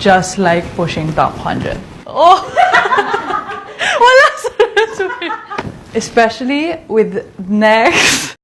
just like pushing top 100. Oh! Wala sa resume. Especially with next.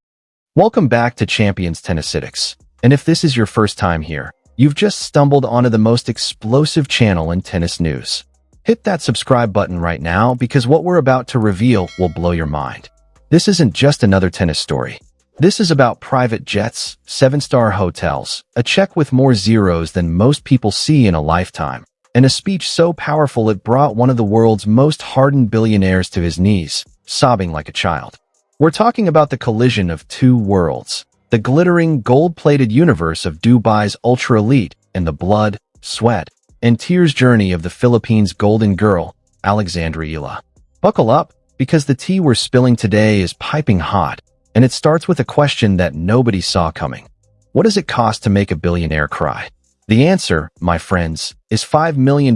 Welcome back to Champions Tennisitics. And if this is your first time here, you've just stumbled onto the most explosive channel in tennis news. Hit that subscribe button right now because what we're about to reveal will blow your mind. This isn't just another tennis story. This is about private jets, 7-star hotels, a check with more zeros than most people see in a lifetime, and a speech so powerful it brought one of the world's most hardened billionaires to his knees, sobbing like a child. We're talking about the collision of two worlds, the glittering, gold-plated universe of Dubai's ultra-elite and the blood, sweat, and tears journey of the Philippines' golden girl, Alexandra Eala. Buckle up, because the tea we're spilling today is piping hot, and it starts with a question that nobody saw coming. What does it cost to make a billionaire cry? The answer, my friends, is $5 million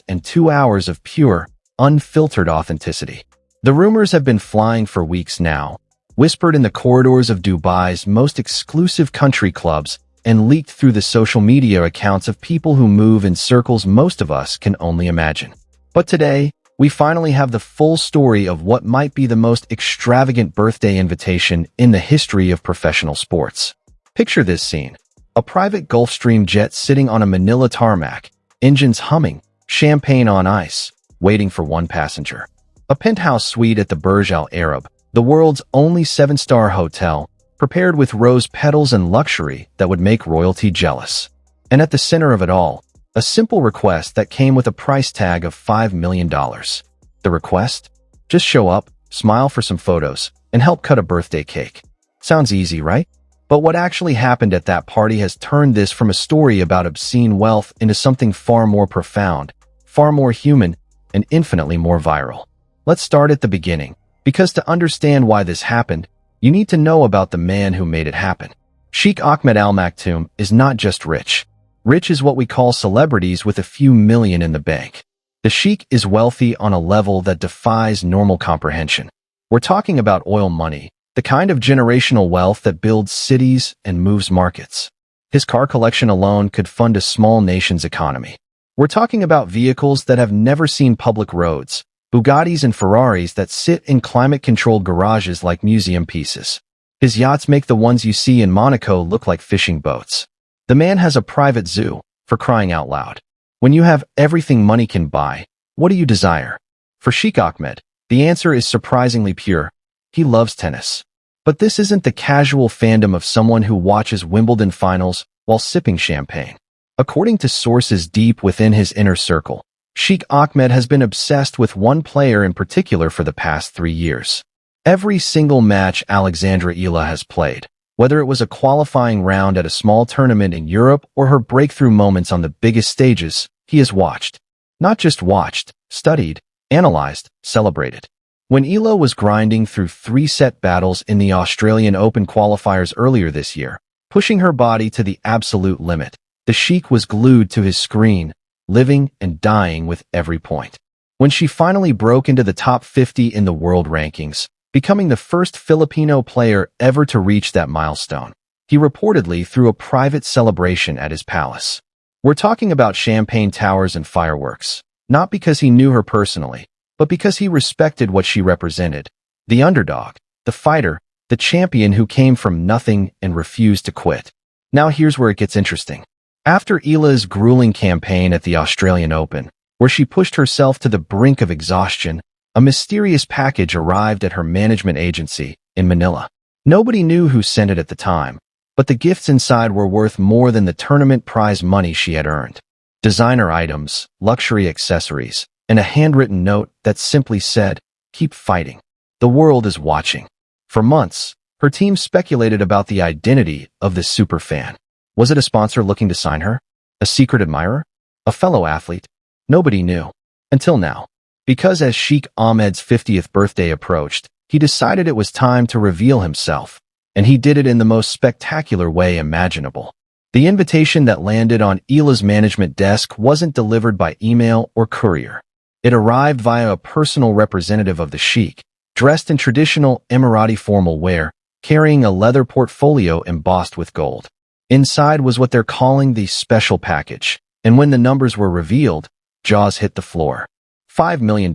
and 2 hours of pure, unfiltered authenticity. The rumors have been flying for weeks now, whispered in the corridors of Dubai's most exclusive country clubs and leaked through the social media accounts of people who move in circles most of us can only imagine. But today, we finally have the full story of what might be the most extravagant birthday invitation in the history of professional sports. Picture this scene. A private Gulfstream jet sitting on a Manila tarmac, engines humming, champagne on ice, waiting for one passenger. A penthouse suite at the Burj Al Arab, the world's only 7-star hotel, prepared with rose petals and luxury that would make royalty jealous. And at the center of it all, a simple request that came with a price tag of $5 million. The request? Just show up, smile for some photos, and help cut a birthday cake. Sounds easy, right? But what actually happened at that party has turned this from a story about obscene wealth into something far more profound, far more human, and infinitely more viral. Let's start at the beginning, because to understand why this happened, you need to know about the man who made it happen. Sheikh Ahmed Al Maktoum is not just rich. Rich is what we call celebrities with a few million in the bank. The sheikh is wealthy on a level that defies normal comprehension. We're talking about oil money, the kind of generational wealth that builds cities and moves markets. His car collection alone could fund a small nation's economy. We're talking about vehicles that have never seen public roads, Bugattis and Ferraris that sit in climate-controlled garages like museum pieces. His yachts make the ones you see in Monaco look like fishing boats. The man has a private zoo, for crying out loud. When you have everything money can buy, what do you desire? For Sheikh Ahmed, the answer is surprisingly pure. He loves tennis. But this isn't the casual fandom of someone who watches Wimbledon finals while sipping champagne. According to sources deep within his inner circle, Sheikh Ahmed has been obsessed with one player in particular for the past 3 years. Every single match Alexandra Eala has played, whether it was a qualifying round at a small tournament in Europe or her breakthrough moments on the biggest stages, he has watched. Not just watched, studied, analyzed, celebrated. When Eala was grinding through 3-set battles in the Australian Open qualifiers earlier this year, pushing her body to the absolute limit, the Sheikh was glued to his screen, living and dying with every point. When she finally broke into the top 50 in the world rankings, becoming the first Filipino player ever to reach that milestone, he reportedly threw a private celebration at his palace. We're talking about champagne towers and fireworks, not because he knew her personally, but because he respected what she represented. The underdog, the fighter, the champion who came from nothing and refused to quit. Now here's where it gets interesting. After Eala's grueling campaign at the Australian Open, where she pushed herself to the brink of exhaustion, a mysterious package arrived at her management agency in Manila. Nobody knew who sent it at the time, but the gifts inside were worth more than the tournament prize money she had earned. Designer items, luxury accessories, and a handwritten note that simply said, "Keep fighting. The world is watching." For months, her team speculated about the identity of this superfan. Was it a sponsor looking to sign her? A secret admirer? A fellow athlete? Nobody knew. Until now. Because as Sheikh Ahmed's 50th birthday approached, he decided it was time to reveal himself, and he did it in the most spectacular way imaginable. The invitation that landed on Eala's management desk wasn't delivered by email or courier. It arrived via a personal representative of the Sheikh, dressed in traditional Emirati formal wear, carrying a leather portfolio embossed with gold. Inside was what they're calling the special package, And when the numbers were revealed, jaws hit the floor. $5 million.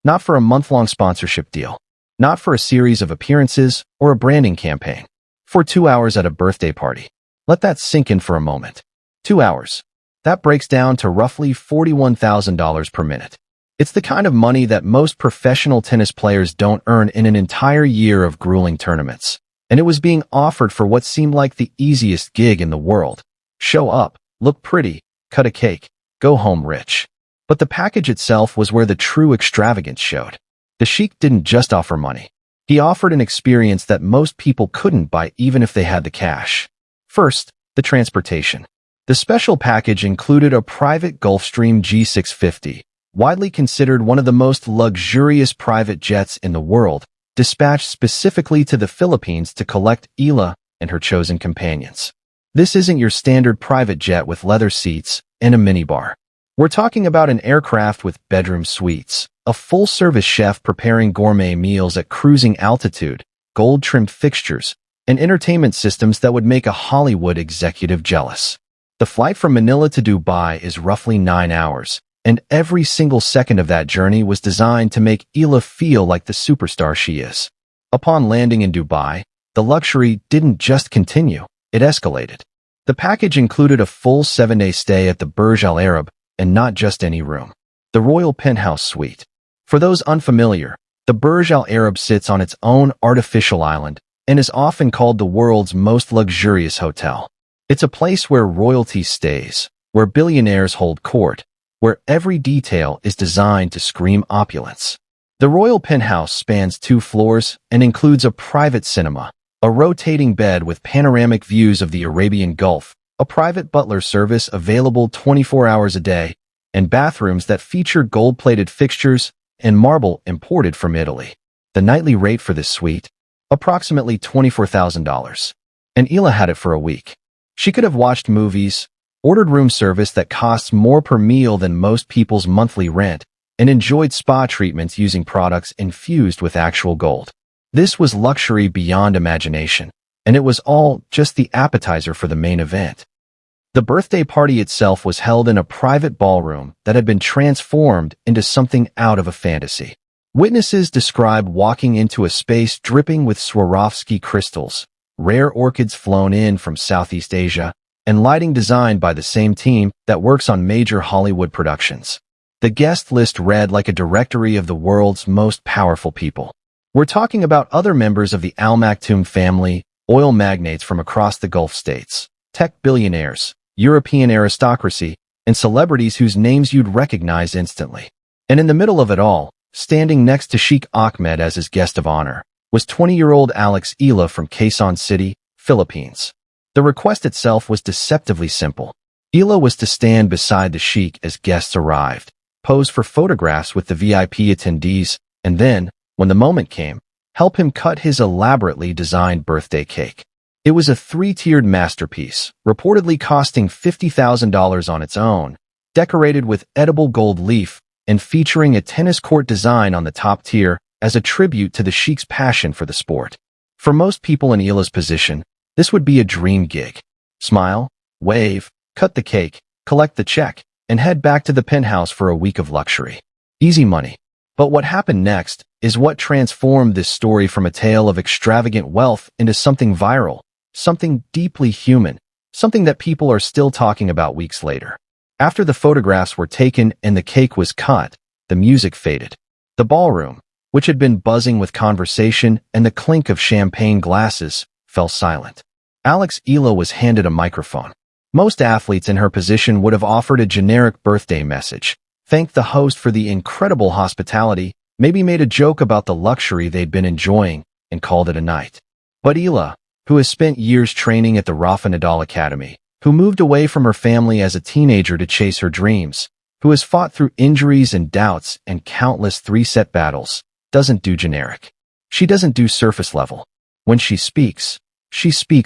Not for a month-long sponsorship deal. Not for a series of appearances or a branding campaign. For 2 hours at a birthday party. Let that sink in for a moment. 2 hours. That breaks down to roughly $41,000 per minute. It's the kind of money that most professional tennis players don't earn in an entire year of grueling tournaments. And it was being offered for what seemed like the easiest gig in the world. Show up, look pretty, cut a cake, go home rich. But the package itself was where the true extravagance showed. The Sheik didn't just offer money. He offered an experience that most people couldn't buy even if they had the cash. First, the transportation. The special package included a private Gulfstream G650, widely considered one of the most luxurious private jets in the world, dispatched specifically to the Philippines to collect Eala and her chosen companions. This isn't your standard private jet with leather seats and a minibar. We're talking about an aircraft with bedroom suites, a full-service chef preparing gourmet meals at cruising altitude, gold-trimmed fixtures, and entertainment systems that would make a Hollywood executive jealous. The flight from Manila to Dubai is roughly 9 hours, and every single second of that journey was designed to make Eala feel like the superstar she is. Upon landing in Dubai, the luxury didn't just continue, it escalated. The package included a full 7-day stay at the Burj Al Arab, and not just any room. The Royal Penthouse Suite. For those unfamiliar, the Burj Al Arab sits on its own artificial island and is often called the world's most luxurious hotel. It's a place where royalty stays, where billionaires hold court, where every detail is designed to scream opulence. The Royal Penthouse spans 2 floors and includes a private cinema, a rotating bed with panoramic views of the Arabian Gulf, a private butler service available 24 hours a day, and bathrooms that feature gold-plated fixtures and marble imported from Italy. The nightly rate for this suite? Approximately $24,000. And Eala had it for a week. She could have watched movies, ordered room service that costs more per meal than most people's monthly rent, and enjoyed spa treatments using products infused with actual gold. This was luxury beyond imagination, and it was all just the appetizer for the main event. The birthday party itself was held in a private ballroom that had been transformed into something out of a fantasy. Witnesses describe walking into a space dripping with Swarovski crystals, rare orchids flown in from Southeast Asia, and lighting designed by the same team that works on major Hollywood productions. The guest list read like a directory of the world's most powerful people. We're talking about other members of the Al Maktoum family, oil magnates from across the Gulf states, tech billionaires, European aristocracy, and celebrities whose names you'd recognize instantly. And in the middle of it all, standing next to Sheikh Ahmed as his guest of honor, was 20-year-old Alex Eala from Quezon City, Philippines. The request itself was deceptively simple. Eala was to stand beside the Sheikh as guests arrived, pose for photographs with the VIP attendees, and then, when the moment came, help him cut his elaborately designed birthday cake. It was a 3-tiered masterpiece, reportedly costing $50,000 on its own, decorated with edible gold leaf, and featuring a tennis court design on the top tier as a tribute to the Sheikh's passion for the sport. For most people in Eala's position, this would be a dream gig. Smile, wave, cut the cake, collect the check, and head back to the penthouse for a week of luxury. Easy money. But what happened next is what transformed this story from a tale of extravagant wealth into something viral, something deeply human, something that people are still talking about weeks later. After the photographs were taken and the cake was cut, the music faded. The ballroom, which had been buzzing with conversation and the clink of champagne glasses, fell silent. Alex Eala was handed a microphone. Most athletes in her position would have offered a generic birthday message, thanked the host for the incredible hospitality, maybe made a joke about the luxury they'd been enjoying, and called it a night. But Eala, who has spent years training at the Rafa Nadal Academy, who moved away from her family as a teenager to chase her dreams, who has fought through injuries and doubts and countless 3-set battles, doesn't do generic. She doesn't do surface level. When she speaks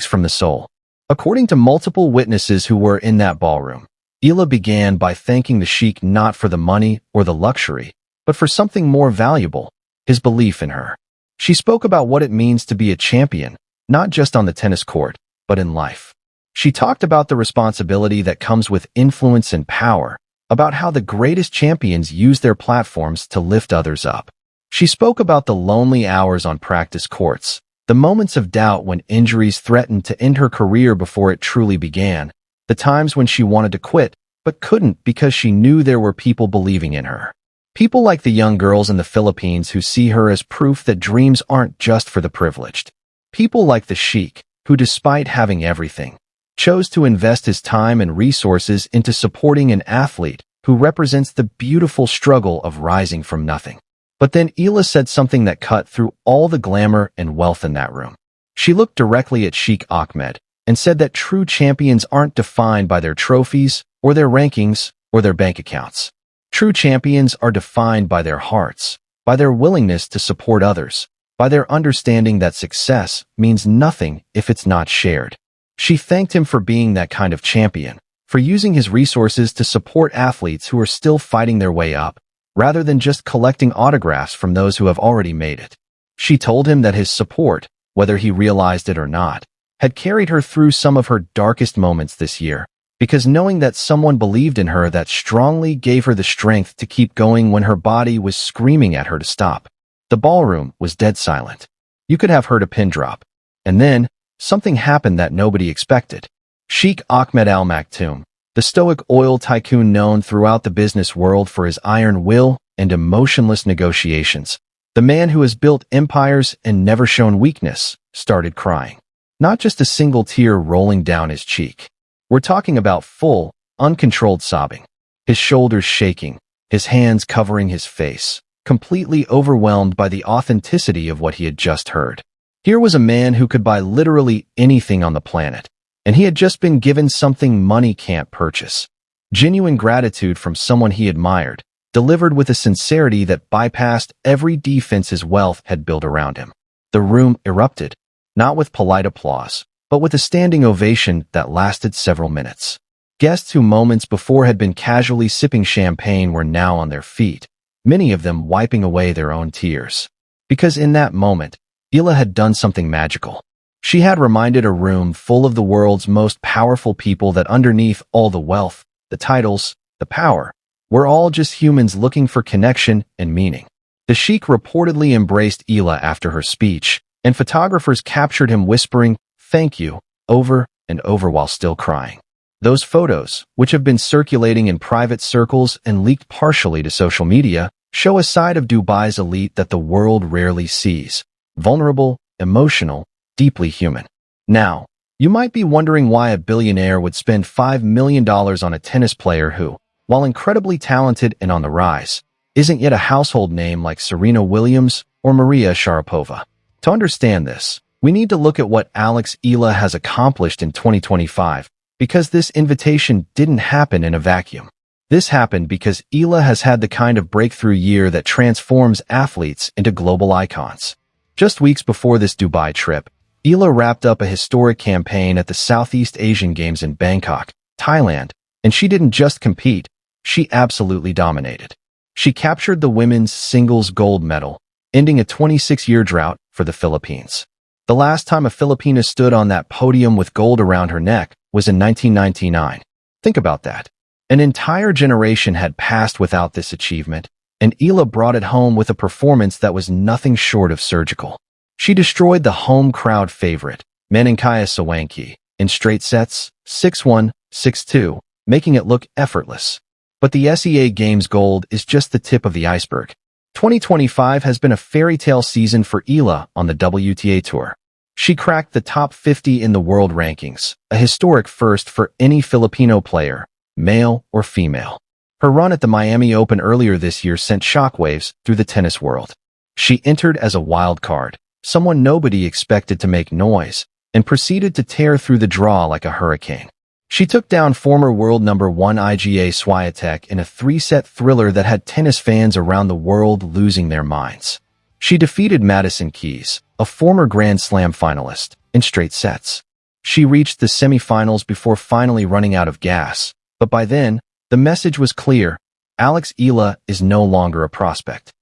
from the soul. According to multiple witnesses who were in that ballroom, Eala began by thanking the Sheikh not for the money or the luxury, but for something more valuable, his belief in her. She spoke about what it means to be a champion, not just on the tennis court, but in life. She talked about the responsibility that comes with influence and power, about how the greatest champions use their platforms to lift others up. She spoke about the lonely hours on practice courts, the moments of doubt when injuries threatened to end her career before it truly began, the times when she wanted to quit but couldn't because she knew there were people believing in her. People like the young girls in the Philippines who see her as proof that dreams aren't just for the privileged. People like the Sheik, who despite having everything, chose to invest his time and resources into supporting an athlete who represents the beautiful struggle of rising from nothing. But then Eala said something that cut through all the glamour and wealth in that room. She looked directly at Sheikh Ahmed and said that true champions aren't defined by their trophies or their rankings or their bank accounts. True champions are defined by their hearts, by their willingness to support others, by their understanding that success means nothing if it's not shared. She thanked him for being that kind of champion, for using his resources to support athletes who are still fighting their way up, rather than just collecting autographs from those who have already made it. She told him that his support, whether he realized it or not, had carried her through some of her darkest moments this year, because knowing that someone believed in her that strongly gave her the strength to keep going when her body was screaming at her to stop. The ballroom was dead silent. You could have heard a pin drop. And then, something happened that nobody expected. Sheikh Ahmed Al Maktoum, the stoic oil tycoon known throughout the business world for his iron will and emotionless negotiations, the man who has built empires and never shown weakness, started crying. Not just a single tear rolling down his cheek. We're talking about full, uncontrolled sobbing. His shoulders shaking, his hands covering his face, completely overwhelmed by the authenticity of what he had just heard. Here was a man who could buy literally anything on the planet, and he had just been given something money can't purchase. Genuine gratitude from someone he admired, delivered with a sincerity that bypassed every defense his wealth had built around him. The room erupted, not with polite applause, but with a standing ovation that lasted several minutes. Guests who moments before had been casually sipping champagne were now on their feet, many of them wiping away their own tears. Because in that moment, Eala had done something magical. She had reminded a room full of the world's most powerful people that underneath all the wealth, the titles, the power, we're all just humans looking for connection and meaning. The Sheikh reportedly embraced Eala after her speech, and photographers captured him whispering, "Thank you," over and over while still crying. Those photos, which have been circulating in private circles and leaked partially to social media, show a side of Dubai's elite that the world rarely sees. Vulnerable, emotional, deeply human. Now, you might be wondering why a billionaire would spend $5 million on a tennis player who, while incredibly talented and on the rise, isn't yet a household name like Serena Williams or Maria Sharapova. To understand this, we need to look at what Eala has accomplished in 2025, because this invitation didn't happen in a vacuum. This happened because Eala has had the kind of breakthrough year that transforms athletes into global icons. Just weeks before this Dubai trip, Eala wrapped up a historic campaign at the Southeast Asian Games in Bangkok, Thailand, and she didn't just compete, she absolutely dominated. She captured the women's singles gold medal, ending a 26-year drought for the Philippines. The last time a Filipina stood on that podium with gold around her neck was in 1999. Think about that. An entire generation had passed without this achievement, and Eala brought it home with a performance that was nothing short of surgical. She destroyed the home crowd favorite, Maninkaya Sawanki, in straight sets, 6-1, 6-2, making it look effortless. But the SEA Games gold is just the tip of the iceberg. 2025 has been a fairy tale season for Eala on the WTA Tour. She cracked the top 50 in the world rankings, a historic first for any Filipino player, male or female. Her run at the Miami Open earlier this year sent shockwaves through the tennis world. She entered as a wild card, someone nobody expected to make noise, and proceeded to tear through the draw like a hurricane. She took down former world number 1 Iga Swiatek in a 3-set thriller that had tennis fans around the world losing their minds. She defeated Madison Keys, a former Grand Slam finalist, in straight sets. She reached the semifinals before finally running out of gas, but by then, the message was clear: Eala is no longer a prospect.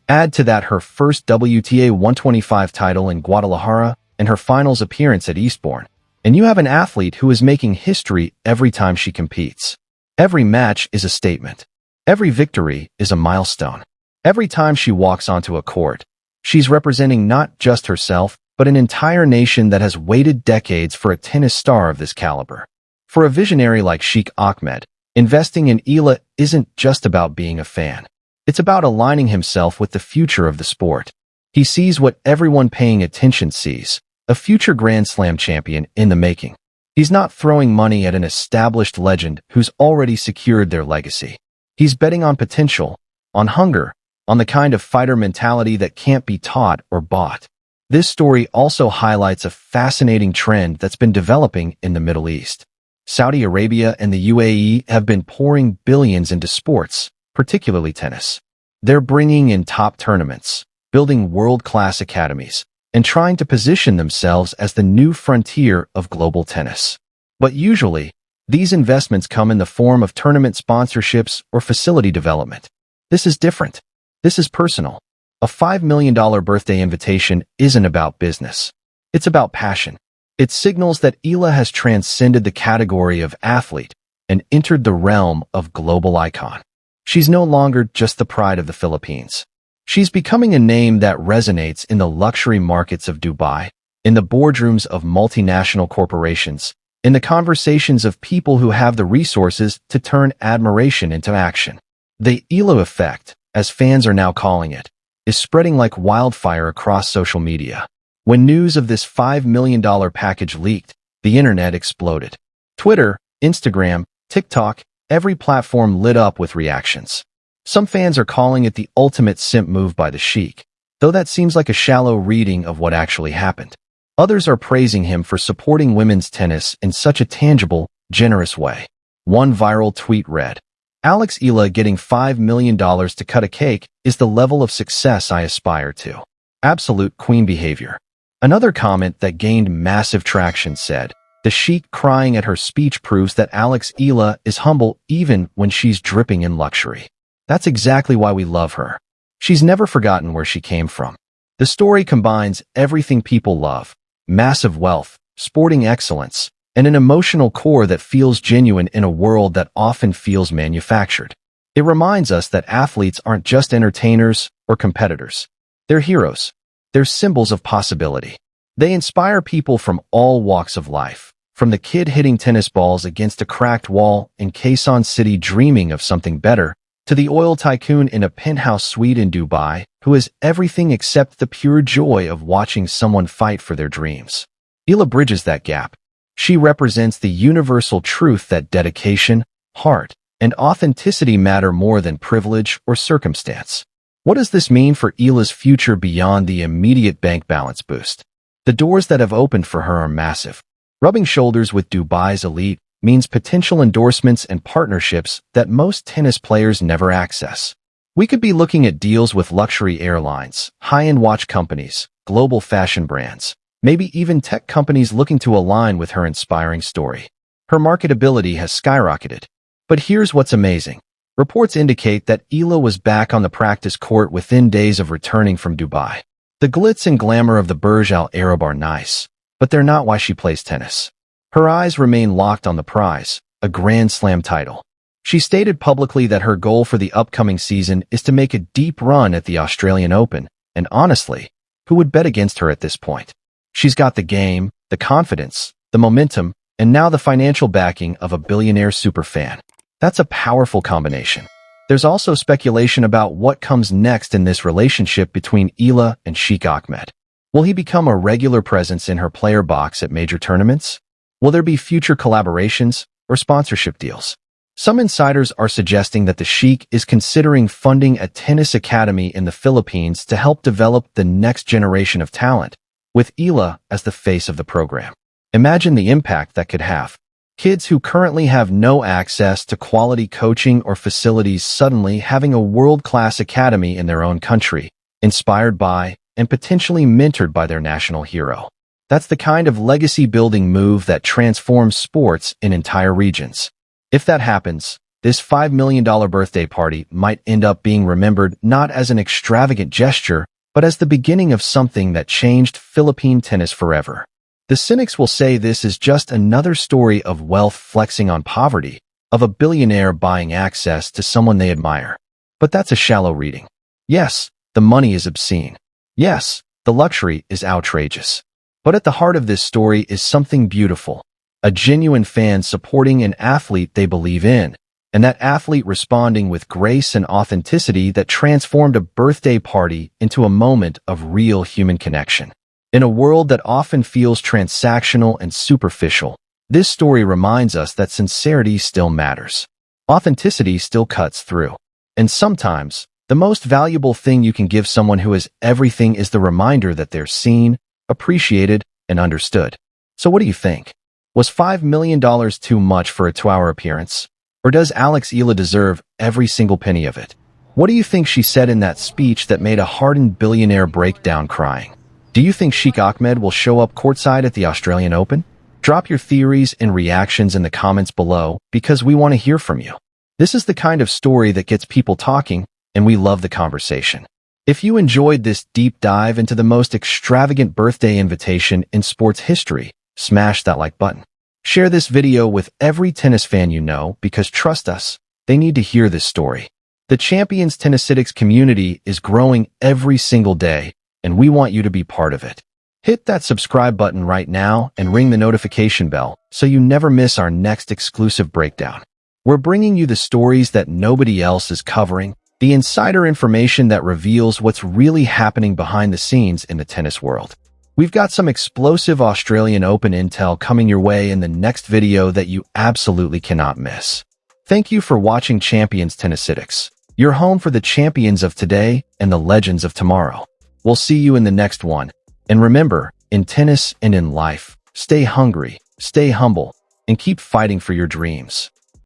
Add to that her first WTA 125 title in Guadalajara and her finals appearance at Eastbourne, And you have an athlete who is making history every time she competes. Every match is a statement. Every victory is a milestone. Every time she walks onto a court, she's representing not just herself, but an entire nation that has waited decades for a tennis star of this caliber. For a visionary like Sheikh Ahmed, investing in Eala isn't just about being a fan. It's about aligning himself with the future of the sport. He sees what everyone paying attention sees, a future Grand Slam champion in the making. He's not throwing money at an established legend who's already secured their legacy. He's betting on potential, on hunger, on the kind of fighter mentality that can't be taught or bought. This story also highlights a fascinating trend that's been developing in the Middle East. Saudi Arabia and the UAE have been pouring billions into sports, particularly tennis. They're bringing in top tournaments, building world-class academies, and trying to position themselves as the new frontier of global tennis. But usually, these investments come in the form of tournament sponsorships or facility development. This is different. This is personal. A $5 million birthday invitation isn't about business. It's about passion. It signals that Eala has transcended the category of athlete and entered the realm of global icon. She's no longer just the pride of the Philippines. She's becoming a name that resonates in the luxury markets of Dubai, in the boardrooms of multinational corporations, in the conversations of people who have the resources to turn admiration into action. The Eala effect, as fans are now calling it, is spreading like wildfire across social media. When news of this $5 million package leaked, the internet exploded. Twitter, Instagram, TikTok, every platform lit up with reactions. Some fans are calling it the ultimate simp move by the Sheikh, though that seems like a shallow reading of what actually happened. Others are praising him for supporting women's tennis in such a tangible, generous way. One viral tweet read, "Alex Eala getting $5 million to cut a cake is the level of success I aspire to. Absolute queen behavior." Another comment that gained massive traction said, "The Sheikh crying at her speech proves that Alex Eala is humble even when she's dripping in luxury. That's exactly why we love her. She's never forgotten where she came from." The story combines everything people love: massive wealth, sporting excellence, and an emotional core that feels genuine in a world that often feels manufactured. It reminds us that athletes aren't just entertainers or competitors. They're heroes. They're symbols of possibility. They inspire people from all walks of life, from the kid hitting tennis balls against a cracked wall in Quezon City dreaming of something better, to the oil tycoon in a penthouse suite in Dubai who has everything except the pure joy of watching someone fight for their dreams. Eala bridges that gap. She represents the universal truth that dedication, heart, and authenticity matter more than privilege or circumstance. What does this mean for Eala's future beyond the immediate bank balance boost? The doors that have opened for her are massive. Rubbing shoulders with Dubai's elite means potential endorsements and partnerships that most tennis players never access. We could be looking at deals with luxury airlines, high-end watch companies, global fashion brands, maybe even tech companies looking to align with her inspiring story. Her marketability has skyrocketed. But here's what's amazing. Reports indicate that Eala was back on the practice court within days of returning from Dubai. The glitz and glamour of the Burj Al Arab are nice, but they're not why she plays tennis. Her eyes remain locked on the prize, a Grand Slam title. She stated publicly that her goal for the upcoming season is to make a deep run at the Australian Open, and honestly, who would bet against her at this point? She's got the game, the confidence, the momentum, and now the financial backing of a billionaire superfan. That's a powerful combination. There's also speculation about what comes next in this relationship between Eala and Sheikh Ahmed. Will he become a regular presence in her player box at major tournaments? Will there be future collaborations or sponsorship deals? Some insiders are suggesting that the Sheikh is considering funding a tennis academy in the Philippines to help develop the next generation of talent, with Eala as the face of the program. Imagine the impact that could have. Kids who currently have no access to quality coaching or facilities suddenly having a world-class academy in their own country, inspired by and potentially mentored by their national hero. That's the kind of legacy-building move that transforms sports in entire regions. If that happens, this $5 million birthday party might end up being remembered not as an extravagant gesture, but as the beginning of something that changed Philippine tennis forever. The cynics will say this is just another story of wealth flexing on poverty, of a billionaire buying access to someone they admire. But that's a shallow reading. Yes, the money is obscene. Yes, the luxury is outrageous. But at the heart of this story is something beautiful, a genuine fan supporting an athlete they believe in, and that athlete responding with grace and authenticity that transformed a birthday party into a moment of real human connection. In a world that often feels transactional and superficial, this story reminds us that sincerity still matters. Authenticity still cuts through. And sometimes, the most valuable thing you can give someone who has everything is the reminder that they're seen, appreciated, and understood. So what do you think? Was $5 million too much for a 2-hour appearance? Or does Eala deserve every single penny of it? What do you think she said in that speech that made a hardened billionaire break down crying? Do you think Sheikh Ahmed will show up courtside at the Australian Open? Drop your theories and reactions in the comments below because we want to hear from you. This is the kind of story that gets people talking, and we love the conversation. If you enjoyed this deep dive into the most extravagant birthday invitation in sports history, smash that like button. Share this video with every tennis fan you know because trust us, they need to hear this story. The Champions Tennisitics community is growing every single day, and we want you to be part of it. Hit that subscribe button right now and ring the notification bell so you never miss our next exclusive breakdown. We're bringing you the stories that nobody else is covering, the insider information that reveals what's really happening behind the scenes in the tennis world. We've got some explosive Australian Open intel coming your way in the next video that you absolutely cannot miss. Thank you for watching Champions Tennisitics, your home for the champions of today and the legends of tomorrow. We'll see you in the next one. And remember, in tennis and in life, stay hungry, stay humble, and keep fighting for your dreams.